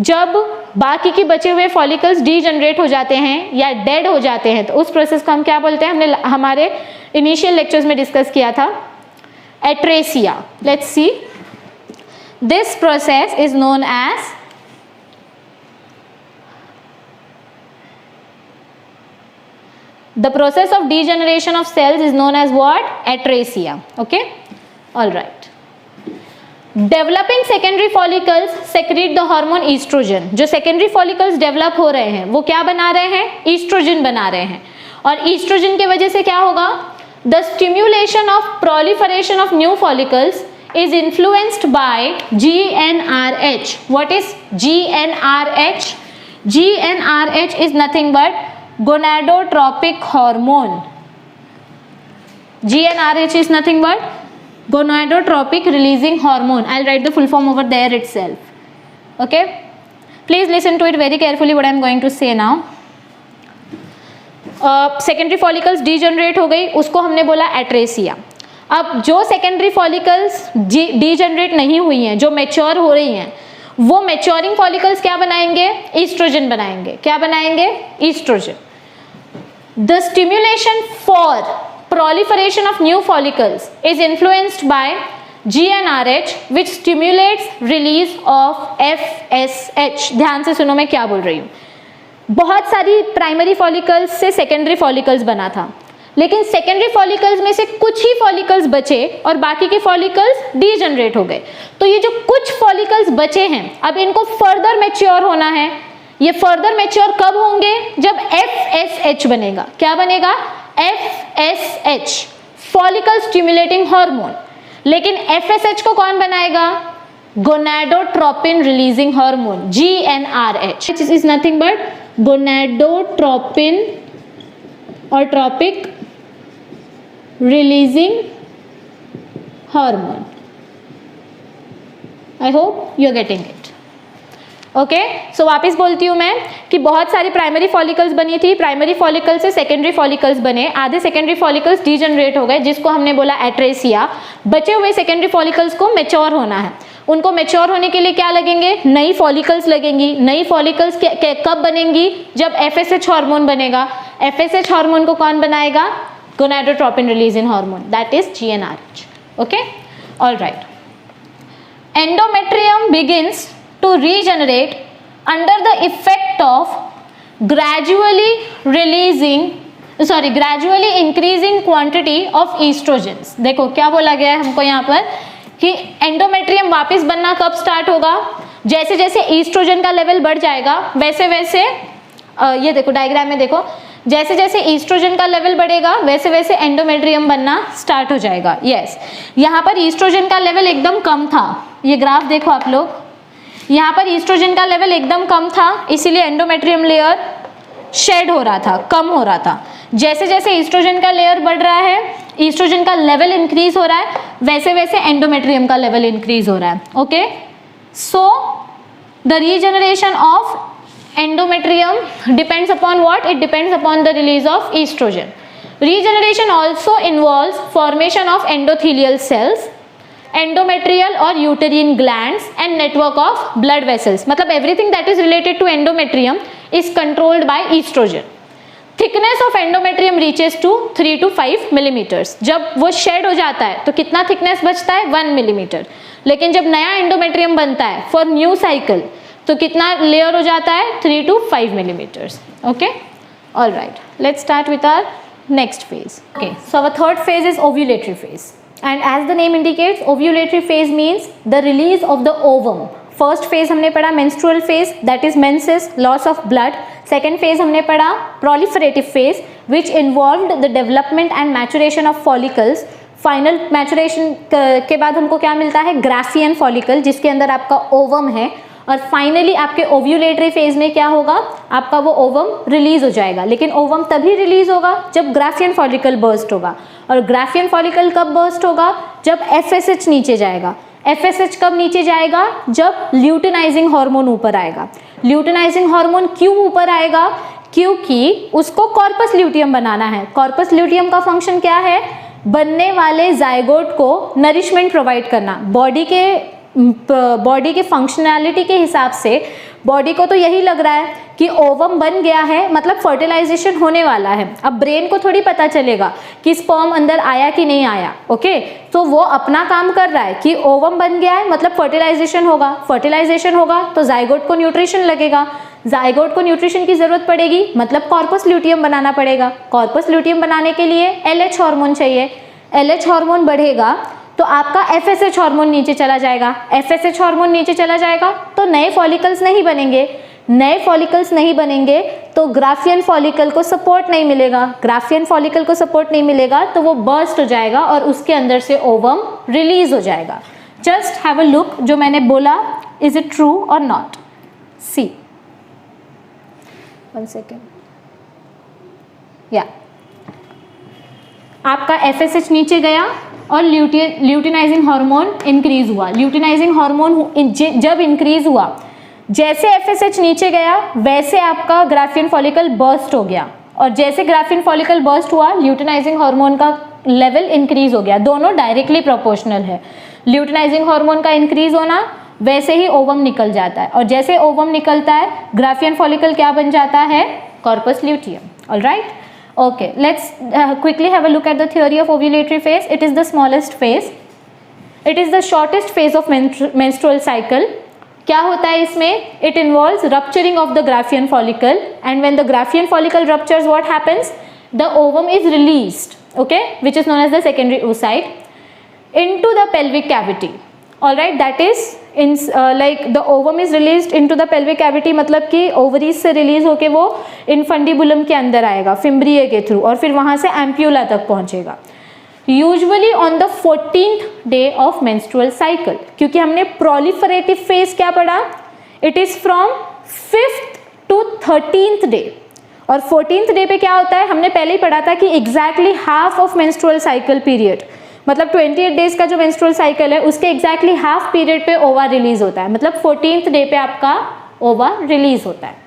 जब बाकी के बचे हुए फॉलिकल्स डीजेनरेट हो जाते हैं या डेड हो जाते हैं, तो उस प्रोसेस को हम क्या बोलते हैं, हमने हमारे इनिशियल लेक्चर्स में डिस्कस किया था, atresia. Let's see. This process is known as the process of degeneration of cells is known as what? Atresia. Okay, all right. Developing secondary follicles secrete the hormone estrogen. जो secondary follicles develop हो रहे हैं वो क्या बना रहे हैं, estrogen बना रहे हैं. और estrogen की वजह से क्या होगा, the stimulation of proliferation of new follicles is influenced by GnRH. What is GnRH? GnRH is nothing but gonadotropic hormone. GnRH is nothing but gonadotropic releasing hormone. I'll write the full form over there itself. Okay, please listen to it very carefully what I'm going to say now. Secondary follicles degenerate हो गई, उसको हमने बोला atresia. अब जो secondary follicles degenerate नहीं हुई हैं, जो मैच्योर हो रही हैं, वो मैच्योरिंग फॉलिकल्स क्या बनाएंगे, ईस्ट्रोजन बनाएंगे. क्या बनाएंगे, estrogen. The stimulation for proliferation of new follicles is influenced by GnRH which stimulates release of FSH. ध्यान से सुनो मैं क्या बोल रही हूँ. बहुत सारी प्राइमरी फॉलिकल्स से सेकेंडरी फॉलिकल्स बना था, लेकिन सेकेंडरी फॉलिकल्स में से कुछ ही फॉलिकल्स बचे और बाकी के फॉलिकल्स डीजनरेट हो गए. तो ये जो कुछ फॉलिकल्स बचे हैं, अब इनको फर्दर मैच्योर होना है. ये फर्दर मैच्योर कब होंगे, जब FSH बनेगा. क्या बनेगा, FSH, फॉलिकल स्टिमुलेटिंग हार्मोन. लेकिन FSH को कौन बनाएगा, gonadotropin releasing hormone, GnRH. Which is nothing but gonadotropin or tropic releasing hormone. I hope you are getting it. Okay so वापस बोलती हूँ मैं कि बहुत सारी प्राइमरी फॉलिकल्स बनी थी, प्राइमरी फॉलिकल से सेकेंडरी फॉलिकल्स बने, आधे सेकेंडरी फॉलिकल्स डीजनरेट हो गए जिसको हमने बोला एट्रेसिया। बचे हुए सेकेंडरी फॉलिकल्स को मैच्योर होना है, उनको मैच्योर होने के लिए क्या लगेंगे, नई फॉलिकल्स लगेंगी। नई फॉलिकल्स कब बनेंगी, जब FSH हार्मोन बनेगा। FSH हार्मोन को कौन बनाएगा, gonadotropin releasing hormone, that is GnRH। Okay all right. Endometrium begins to regenerate under the effect of gradually increasing quantity of estrogens। देखो क्या बोला गया है हमको यहाँ पर कि एंडोमेट्रियम वापस बनना कब स्टार्ट होगा, जैसे जैसे ईस्ट्रोजन का लेवल बढ़ जाएगा वैसे वैसे ये देखो डायग्राम में देखो, जैसे जैसे ईस्ट्रोजन का लेवल बढ़ेगा वैसे वैसे एंडोमेट्रियम बनना स्टार्ट हो जाएगा। यस यहाँ पर ईस्ट्रोजन का लेवल एकदम कम था, ये ग्राफ देखो आप लोग, यहाँ पर ईस्ट्रोजन का लेवल एकदम कम था इसीलिए एंडोमेट्रियम लेयर शेड हो रहा था, कम हो रहा था। जैसे जैसे ईस्ट्रोजन का लेयर बढ़ रहा है, ईस्ट्रोजन का लेवल इंक्रीज हो रहा है, वैसे वैसे एंडोमेट्रियम का लेवल इंक्रीज हो रहा है। Okay so the regeneration of endometrium depends upon what? It depends upon the release of estrogen. Regeneration also involves formation of endothelial cells, endometrial or uterine glands and network of blood vessels। मतलब everything that is related to endometrium is controlled by estrogen। Thickness of endometrium reaches to 3 to 5 millimetres. जब वो shade हो जाता है तो कितना thickness बचता है, 1 मिलीमीटर। लेकिन जब नया एंडोमेट्रियम बनता है फॉर न्यू साइकिल तो कितना लेयर हो जाता है, 3 to 5 millimeters। Okay all right, let's start with our next phase. Okay so our third phase is ovulatory phase and as the name indicates ovulatory phase means the release of the ovum. First phase हमने पढ़ा menstrual phase, that is menses, loss of blood. Second phase हमने पढ़ा proliferative phase which involved the development and maturation of follicles. Final maturation के बाद हमको क्या मिलता है, ग्राफियन फॉलिकल जिसके अंदर आपका ओवम है। और फाइनली आपके ओव्यूलेटरी फेज में क्या होगा, आपका वो ओवम रिलीज हो जाएगा। लेकिन ओवम तभी रिलीज होगा जब ग्राफियन फॉलिकल बर्स्ट होगा। और ग्राफियन फॉलिकल कब बर्स्ट होगा, जब FSH नीचे जाएगा। FSH कब नीचे जाएगा, जब ल्यूटिनाइजिंग हार्मोन ऊपर आएगा। ल्यूटिनाइजिंग हार्मोन क्यों ऊपर आएगा, क्योंकि उसको कॉर्पस ल्यूटियम बनाना है। कॉर्पस ल्यूटियम का फंक्शन क्या है, बनने वाले जाइगोट को नरिशमेंट प्रोवाइड करना। बॉडी के फंक्शनैलिटी के हिसाब से बॉडी को तो यही लग रहा है कि ओवम बन गया है मतलब फर्टिलाइजेशन होने वाला है। अब ब्रेन को थोड़ी पता चलेगा कि स्पर्म अंदर आया कि नहीं आया। ओके तो वो अपना काम कर रहा है कि ओवम बन गया है मतलब फर्टिलाइजेशन होगा। फर्टिलाइजेशन होगा तो जाइगोट को न्यूट्रिशन लगेगा, जाइगोट को न्यूट्रिशन की जरूरत पड़ेगी मतलब कॉर्पस ल्यूटियम बनाना पड़ेगा। कॉर्पस ल्यूटियम बनाने के लिए LH हार्मोन चाहिए। LH हार्मोन बढ़ेगा तो आपका FSH हार्मोन नीचे चला जाएगा। FSH हार्मोन नीचे चला जाएगा तो नए फॉलिकल्स नहीं बनेंगे। नए फॉलिकल्स नहीं बनेंगे तो ग्राफियन फॉलिकल को सपोर्ट नहीं मिलेगा। ग्राफियन फॉलिकल को सपोर्ट नहीं मिलेगा तो वो बर्स्ट हो जाएगा और उसके अंदर से ओवम रिलीज हो जाएगा। जस्ट हैव अ लुक, जो मैंने बोला इज इट ट्रू और नॉट। सी 1 सेकेंड, या आपका FSH नीचे गया और ल्यूटिनाइजिंग हार्मोन इंक्रीज हुआ। ल्यूटिनाइजिंग हार्मोन जब इंक्रीज हुआ, जैसे FSH नीचे गया वैसे आपका ग्राफियन फॉलिकल बर्स्ट हो गया। और जैसे ग्राफियन फॉलिकल बर्स्ट हुआ ल्यूटिनाइजिंग हार्मोन का लेवल इंक्रीज हो गया। दोनों डायरेक्टली प्रोपोर्शनल है। ल्यूटिनाइजिंग हार्मोन का इंक्रीज होना वैसे ही ओवम निकल जाता है और जैसे ओवम निकलता है ग्राफियन फॉलिकल क्या बन जाता है, corpus luteum. Alright, okay, let's quickly have a look at the theory of ovulatory phase. It is the smallest phase, it is the shortest phase of menstrual cycle. क्या होता है इसमें, it involves rupturing of the Graafian follicle and when the Graafian follicle ruptures, what happens, the ovum is released, okay, which is known as the secondary oocyte into the pelvic cavity. All right, that is in like the ovum is released into the pelvic cavity, मतलब कि ovaries से release होके वो infundibulum के अंदर आएगा fimbriae के through और फिर वहाँ से एम्प्यूला तक पहुँचेगा। Usually on the 14th day of menstrual cycle, क्योंकि हमने प्रोलिफरेटिव फेज क्या पढ़ा, it is from 5th to 13th day. और 14th डे पे क्या होता है, हमने पहले ही पढ़ा था कि exactly half of menstrual cycle period, मतलब 28 डेज का जो मेंस्ट्रुअल साइकिल है उसके एग्जैक्टली हाफ पीरियड पे ओवा रिलीज होता है। मतलब 14th डे पे आपका ओवा रिलीज होता है।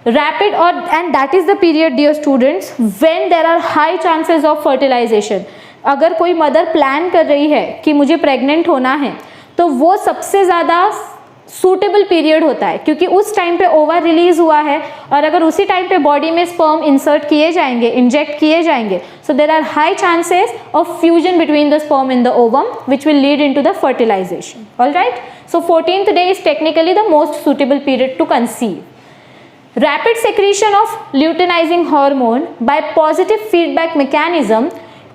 रैपिड और and that is the period dear students when there are high chances of fertilisation. अगर कोई मदर प्लान कर रही है कि मुझे प्रेग्नेंट होना है तो वो सबसे ज़्यादा सूटेबल पीरियड होता है, क्योंकि उस टाइम पे ओवा रिलीज हुआ है और अगर उसी टाइम पे बॉडी में स्पर्म इंसर्ट किए जाएंगे, इंजेक्ट किए जाएंगे, so there are high chances of fusion between the sperm in the ovum which will lead into the fertilisation. Alright, so 14th day is technically the most suitable period to conceive. Rapid secretion of luteinizing hormone by positive feedback mechanism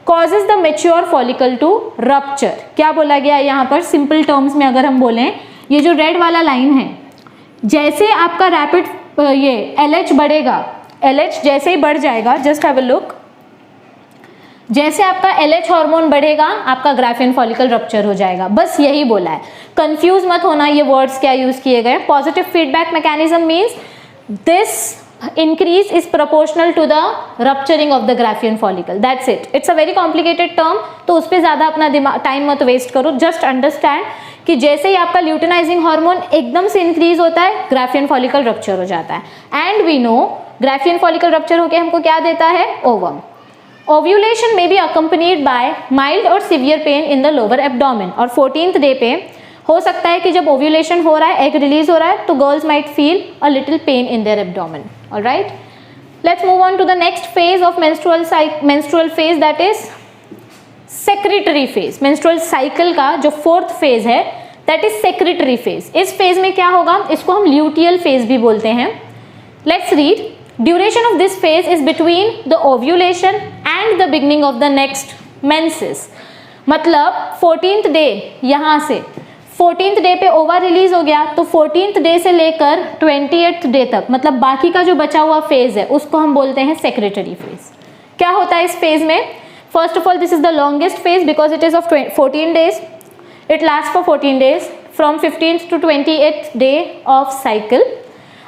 causes the mature follicle to rupture। क्या बोला गया यहाँ पर simple terms में अगर हम बोलें, ये जो रेड वाला लाइन है, जैसे आपका रैपिड ये LH बढ़ेगा, LH जैसे ही बढ़ जाएगा, जस्ट हैव अ लुक, जैसे आपका LH हार्मोन बढ़ेगा आपका ग्राफियन फॉलिकल रप्चर हो जाएगा। बस यही बोला है, कंफ्यूज मत होना ये वर्ड्स क्या यूज किए गए। Positive feedback mechanism means this increase is proportional to the rupturing of the Graafian follicle, that's it, it's a very complicated term, तो उस पर ज़्यादा अपना टाइम मत वेस्ट करो, जस्ट अंडरस्टैंड कि जैसे ही आपका ल्यूटिनाइजिंग हार्मोन एकदम से इंक्रीज होता है ग्राफियन फॉलिकल रप्चर हो जाता है। And we know Graafian follicle rupture होकर हमको क्या देता है, ओवम। ओव्यूलेशन में बी अकम्पनीड बाय माइल्ड और severe pain in the lower abdomen, और 14th डे पे हो सकता है कि जब ओव्यूलेशन हो रहा है, एग रिलीज हो रहा है, तो girls might feel a little pain in their abdomen. Alright, let's move on to the next phase of menstrual phase, that is secretory phase. Menstrual cycle का जो 4th फेज है दैट इज सेक्रेटरी फेज। इस phase में क्या होगा, इसको हम luteal phase भी बोलते हैं। Let's read, duration of this phase is between the ovulation and the beginning of the next menses. मतलब 14th डे, यहाँ से 14th डे पे ओवा रिलीज हो गया तो 14th डे से लेकर 28th डे तक, मतलब बाकी का जो बचा हुआ फेज है उसको हम बोलते हैं सेक्रेटरी फेज। क्या होता है इस फेज में, first of all this is the longest phase because it is of 14 days, it last for 14 days from 15th to 28th day of cycle.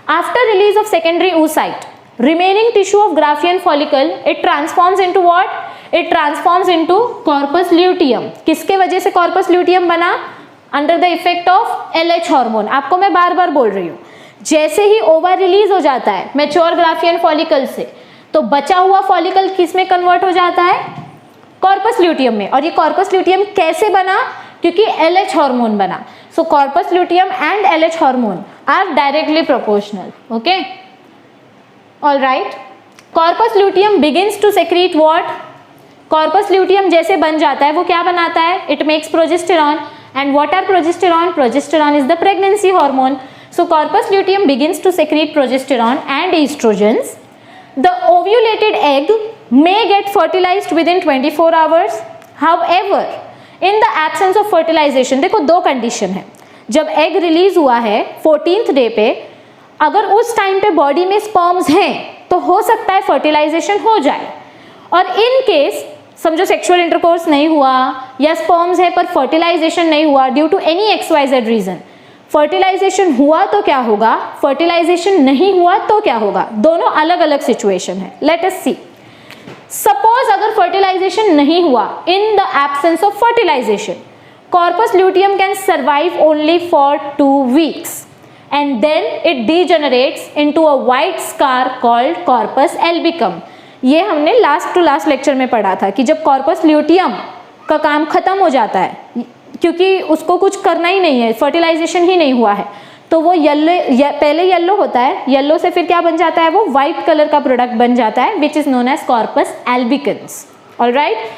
After release of secondary oocyte, remaining tissue of Graafian follicle, it transforms into what? It transforms into corpus luteum। किसके वजह से corpus luteum बना? Under the effect of LH hormone. आपको मैं बार बार बोल रही हूँ, जैसे ही ओवा रिलीज हो जाता है मैच्योर ग्राफियन फॉलिकल से, तो बचा हुआ फॉलिकल किस में कन्वर्ट हो जाता है, कॉर्पस ल्यूटियम में। और ये कॉर्पस ल्यूटियम कैसे बना, क्योंकि LH हार्मोन बना। So corpus luteum and LH hormone are directly proportional. Okay, alright, corpus luteum begins to secrete what, corpus luteum जैसे बन जाता है वो क्या बनाता है, it makes progesterone. And what are progesterone? Progesterone is the pregnancy hormone. So corpus luteum begins to secrete progesterone and estrogens. The ovulated egg may get fertilized within 24 hours. However, in the absence of fertilization, देखो दो condition है। जब egg release हुआ है 14th day पे, अगर उस time पे बॉडी में स्पर्म्स हैं तो हो सकता है फर्टिलाइजेशन हो जाए, और इन केस समझो सेक्सुअल इंटरकोर्स नहीं हुआ या स्पर्म्स है पर फर्टिलाइजेशन नहीं हुआ due to any XYZ reason, fertilisation हुआ तो क्या होगा, फर्टिलाइजेशन नहीं हुआ तो क्या होगा, दोनों अलग अलग सिचुएशन है। लेट अस सी, सपोज अगर फर्टिलाइजेशन नहीं हुआ, in the absence of fertilisation, corpus luteum can survive only for 2 weeks and then it degenerates into a white scar called corpus albicum। ये हमने लास्ट टू लास्ट लेक्चर में पढ़ा था कि जब कॉर्पस ल्यूटियम का काम खत्म हो जाता है, क्योंकि उसको कुछ करना ही नहीं है, फर्टिलाइजेशन ही नहीं हुआ है, तो वो पहले येलो होता है, येलो से फिर क्या बन जाता है, वो व्हाइट कलर का प्रोडक्ट बन जाता है which is known as corpus albicans. Alright,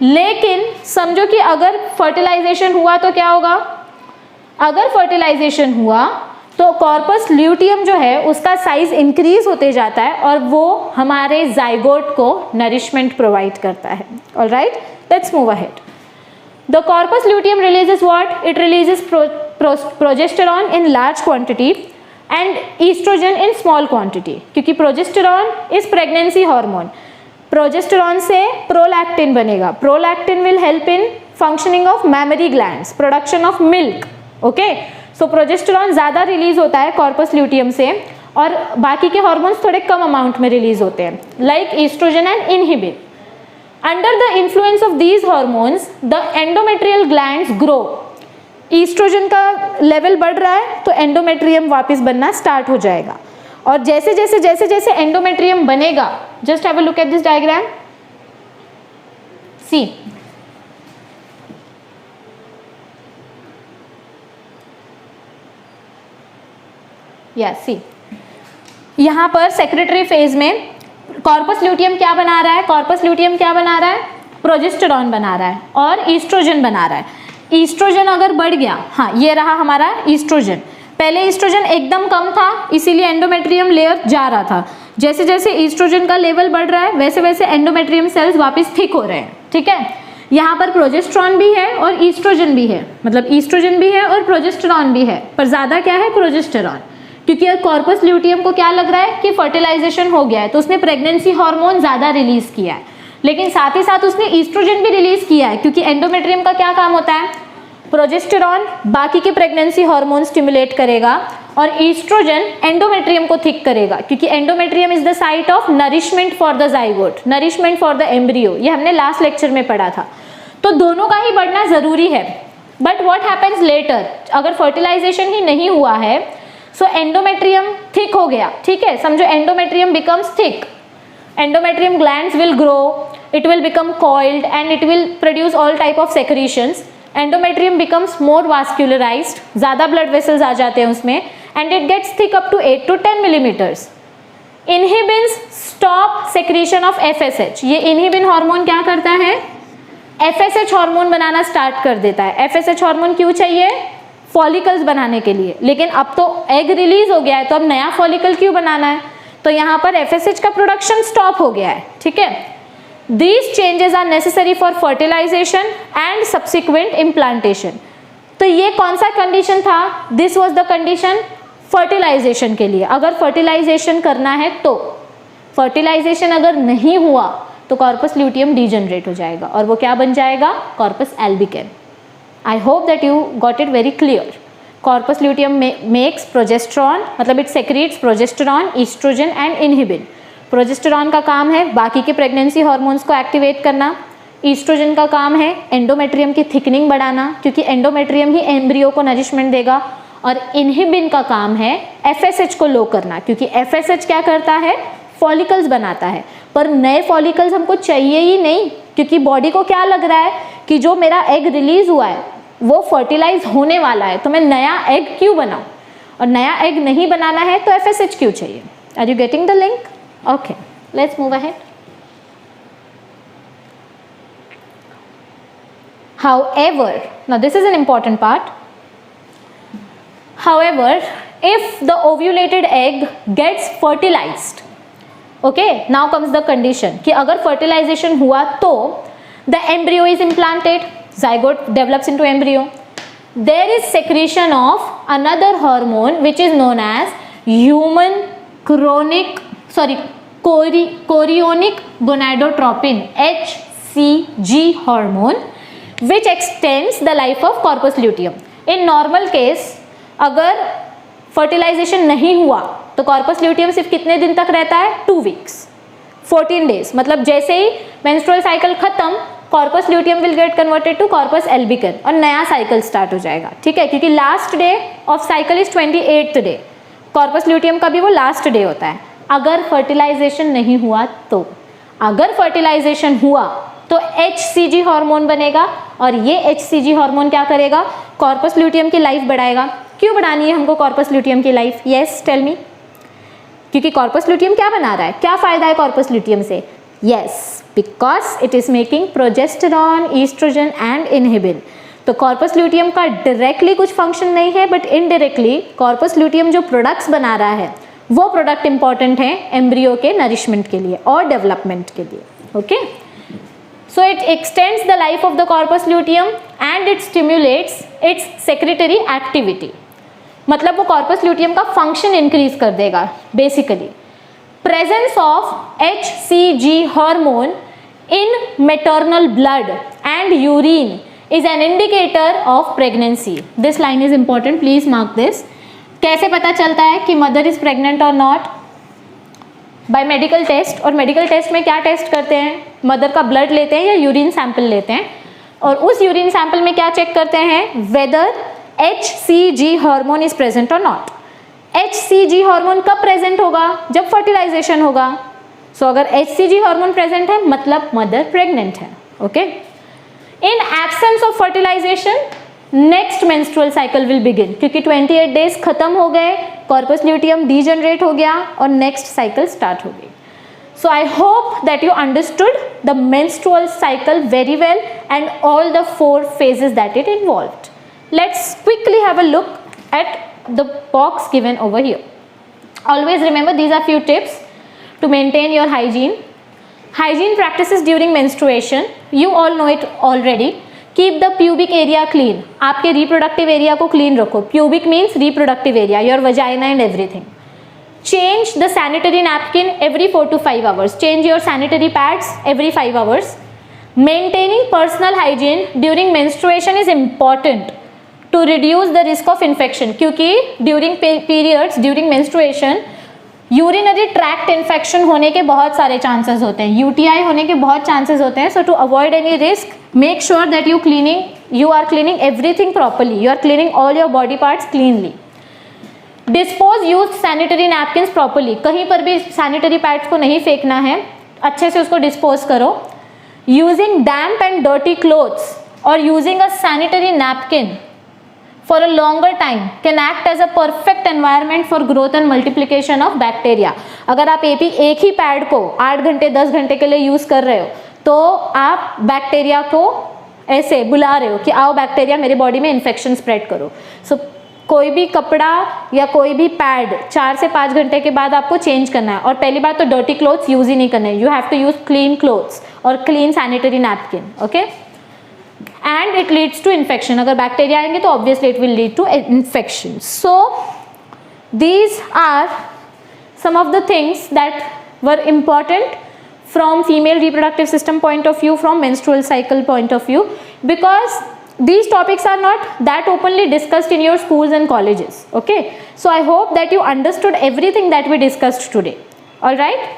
लेकिन समझो कि अगर फर्टिलाइजेशन हुआ तो क्या होगा, अगर फर्टिलाइजेशन हुआ तो कॉर्पस ल्यूटियम जो है उसका साइज इंक्रीज होते जाता है और वो हमारे जाइगोट को नरिशमेंट प्रोवाइड करता है। Alright, let's move ahead. The corpus luteum releases what, it releases progesterone in large quantity and estrogen in small quantity, क्योंकि progesterone is pregnancy hormone. Progesterone से प्रोलैक्टिन बनेगा, prolactin will help in functioning of mammary glands, production of milk. Okay, so progesterone ज़्यादा release होता है corpus luteum से और बाकी के हार्मोन्स थोड़े कम अमाउंट में रिलीज होते हैं, like oestrogen and inhibin. Under the influence of these hormones the endometrial glands grow oestrogen का लेवल बढ़ रहा है तो एंडोमेट्रियम वापस बनना स्टार्ट हो जाएगा। और जैसे जैसे एंडोमेट्रियम बनेगा, just have a look at this diagram, see see यहाँ पर सेक्रेटरी फेज में कॉर्पस ल्यूटियम क्या बना रहा है, कॉर्पस ल्यूटियम क्या बना रहा है, प्रोजेस्टेरॉन बना रहा है और ईस्ट्रोजन बना रहा है। ईस्ट्रोजन अगर बढ़ गया, हाँ ये रहा हमारा ईस्ट्रोजन, पहले ईस्ट्रोजन एकदम कम था इसीलिए एंडोमेट्रियम लेयर जा रहा था, जैसे जैसे ईस्ट्रोजन का लेवल बढ़ रहा है वैसे वैसे एंडोमेट्रियम सेल्स वापस थिक हो रहे हैं, ठीक है। यहाँ पर प्रोजेस्टेरॉन भी है और ईस्ट्रोजन भी है, मतलब ईस्ट्रोजन भी है और प्रोजेस्टेरॉन भी है, पर ज़्यादा क्या है, प्रोजेस्टेरॉन, क्योंकि कॉर्पस ल्यूटियम को क्या लग रहा है कि फर्टिलाइजेशन हो गया है तो उसने प्रेगनेंसी हार्मोन ज़्यादा रिलीज किया है, लेकिन साथ ही साथ उसने ईस्ट्रोजन भी रिलीज किया है, क्योंकि एंडोमेट्रियम का क्या काम होता है, प्रोजेस्टेरॉन बाकी के प्रेगनेंसी हार्मोन स्टिमुलेट करेगा और ईस्ट्रोजन एंडोमेट्रियम को थिक करेगा, क्योंकि endometrium is the site of nourishment for the zygote, nourishment for the embryo, ये हमने लास्ट लेक्चर में पढ़ा था। तो दोनों का ही बढ़ना जरूरी है, बट व्हाट हैपेंस लेटर, अगर फर्टिलाइजेशन ही नहीं हुआ है सो एंडोमेट्रियम थिक हो गया, ठीक है, समझो endometrium becomes thick, endometrium glands will grow, it will become coiled and it will produce all type of secretions, endometrium becomes more vascularized, ज़्यादा blood vessels आ जाते हैं उसमें and it gets thick up to 8 to 10 millimeters. Inhibins stop secretion of FSH, ये inhibin hormone क्या करता है, FSH hormone बनाना start कर देता है। FSH हार्मोन क्यों चाहिए, फॉलिकल्स बनाने के लिए, लेकिन अब तो एग रिलीज हो गया है तो अब नया फॉलिकल क्यों बनाना है, तो यहाँ पर FSH का प्रोडक्शन स्टॉप हो गया है, ठीक है। These changes are necessary for fertilization and subsequent implantation. तो ये कौन सा कंडीशन था, this was the condition fertilisation के लिए, अगर फर्टिलाइजेशन करना है तो, फर्टिलाइजेशन अगर नहीं हुआ तो कॉर्पस ल्यूटियम डीजनरेट हो जाएगा और वो क्या बन जाएगा, corpus albicans. I hope that you got it very clear. Corpus luteum makes progesterone, मतलब it secretes progesterone, estrogen and inhibin. Progesterone का काम है बाकी के प्रेगनेंसी हार्मोन्स को एक्टिवेट करना, ईस्ट्रोजन का काम है एंडोमेट्रियम की थिकनिंग बढ़ाना, क्योंकि एंडोमेट्रियम ही एम्ब्रियो को नरिशमेंट देगा, और इनहिबिन का काम है FSH को लो करना, क्योंकि FSH क्या करता है, फॉलिकल्स बनाता है, पर नए फॉलिकल्स हमको चाहिए ही नहीं, क्योंकि बॉडी को क्या लग रहा है कि जो मेरा एग रिलीज हुआ है वो फर्टिलाइज होने वाला है तो मैं नया एग क्यों बनाऊं, और नया एग नहीं बनाना है तो FSH क्यों चाहिए। Are you getting the link? Okay, let's move ahead. However, now this is an important part. However, if the ovulated egg gets fertilized, okay, now comes the condition कि अगर fertilization हुआ तो the embryo is implanted, zygote develops into embryo, there is secretion of another hormone which is known as human chorionic gonadotropin, HCG hormone, which extends the life of corpus luteum. In normal case अगर fertilization नहीं हुआ तो corpus luteum सिर्फ कितने दिन तक रहता है, 2 weeks, 14 days, मतलब जैसे ही menstrual cycle खत्म corpus luteum will get converted to corpus albican और नया साइकिल स्टार्ट हो जाएगा, ठीक है, क्योंकि last day of cycle is 28th day, corpus luteum का भी वो लास्ट डे होता है। अगर फर्टिलाइजेशन नहीं हुआ तो, अगर फर्टिलाइजेशन हुआ तो HCG हार्मोन बनेगा और ये HCG हार्मोन क्या करेगा, कॉर्पस ल्यूटियम की लाइफ बढ़ाएगा। क्यों बढ़ानी है हमको कॉर्पस ल्यूटियम की लाइफ, यस टेल मी, क्योंकि कॉर्पस ल्यूटियम क्या बना रहा है, क्या फायदा है कॉर्पस ल्यूटियम से, yes because it is making progesterone, estrogen and inhibin। तो कॉर्पस ल्यूटियम का डायरेक्टली कुछ फंक्शन नहीं है, बट इनडायरेक्टली कॉर्पस ल्यूटियम जो प्रोडक्ट्स बना रहा है वो प्रोडक्ट इंपॉर्टेंट है एम्ब्रियो के नरिशमेंट के लिए और डेवलपमेंट के लिए, okay. So it extends the life of the corpus luteum and it stimulates its secretory activity, मतलब वो कॉर्पस ल्यूटियम का फंक्शन इंक्रीज कर देगा basically. Presence of HCG hormone in maternal blood and urine is an indicator of pregnancy. This line is important, please mark this. कैसे पता चलता है कि मदर इज प्रेग्नेंट और नॉट, बाय मेडिकल टेस्ट, और medical test में क्या test करते हैं, मदर का ब्लड लेते हैं या यूरिन सैंपल लेते हैं, और उस यूरिन सैंपल में क्या चेक करते हैं, whether HCG hormone is present और नॉट। HCG हार्मोन कब प्रेजेंट होगा? जब फर्टिलाइजेशन होगा। सो अगर HCG हार्मोन प्रेजेंट है मतलब मदर प्रेग्नेंट है। Okay, in absence of fertilisation next menstrual cycle will begin, क्योंकि 28 डेज खत्म हो गए, कॉर्पस ल्यूटियम डीजनरेट हो गया और नेक्स्ट साइकिल स्टार्ट हो गई। So I hope that you understood the menstrual cycle very well and all the 4 phases that it involved. Let's quickly have a look at the box given over here. Always remember, these are few tips to maintain your hygiene. Hygiene practices during menstruation, you all know it already. Keep the pubic area clean. आपके reproductive area को clean रखो. Pubic means reproductive area, your vagina and everything. Change the sanitary napkin every 4 to 5 hours. Change your sanitary pads every 5 hours. Maintaining personal hygiene during menstruation is important to reduce the risk of infection. क्योंकि during periods, during menstruation, urinary tract infection होने के बहुत सारे chances होते हैं, UTI होने के बहुत chances होते हैं. So to avoid any risk, make sure that you are cleaning everything properly. You are cleaning all your body parts cleanly. Dispose use sanitary napkins properly, कहीं पर भी सैनिटरी पैड्स को नहीं फेंकना है, अच्छे से उसको डिस्पोज करो. Using damp and dirty clothes और using a sanitary napkin for a longer time can act as a perfect environment for growth and multiplication of bacteria. अगर आप एक ही पैड को 8 घंटे 10 घंटे के लिए यूज कर रहे हो तो आप बैक्टीरिया को ऐसे बुला रहे हो कि आओ बैक्टीरिया मेरी बॉडी में इन्फेक्शन स्प्रेड करो. सो कोई भी कपड़ा या कोई भी पैड 4 से 5 घंटे के बाद आपको चेंज करना है. और पहली बात तो डर्टी क्लोथ्स यूज ही नहीं करने, you have to use clean clothes और clean sanitary napkin. Okay, and it leads to infection. अगर बैक्टीरिया आएंगे तो obviously it will lead to infection. So these are some of the things that were important from female reproductive system point of view, from menstrual cycle point of view, because these topics are not that openly discussed in your schools and colleges. Okay, so I hope that you understood everything that we discussed today. All right.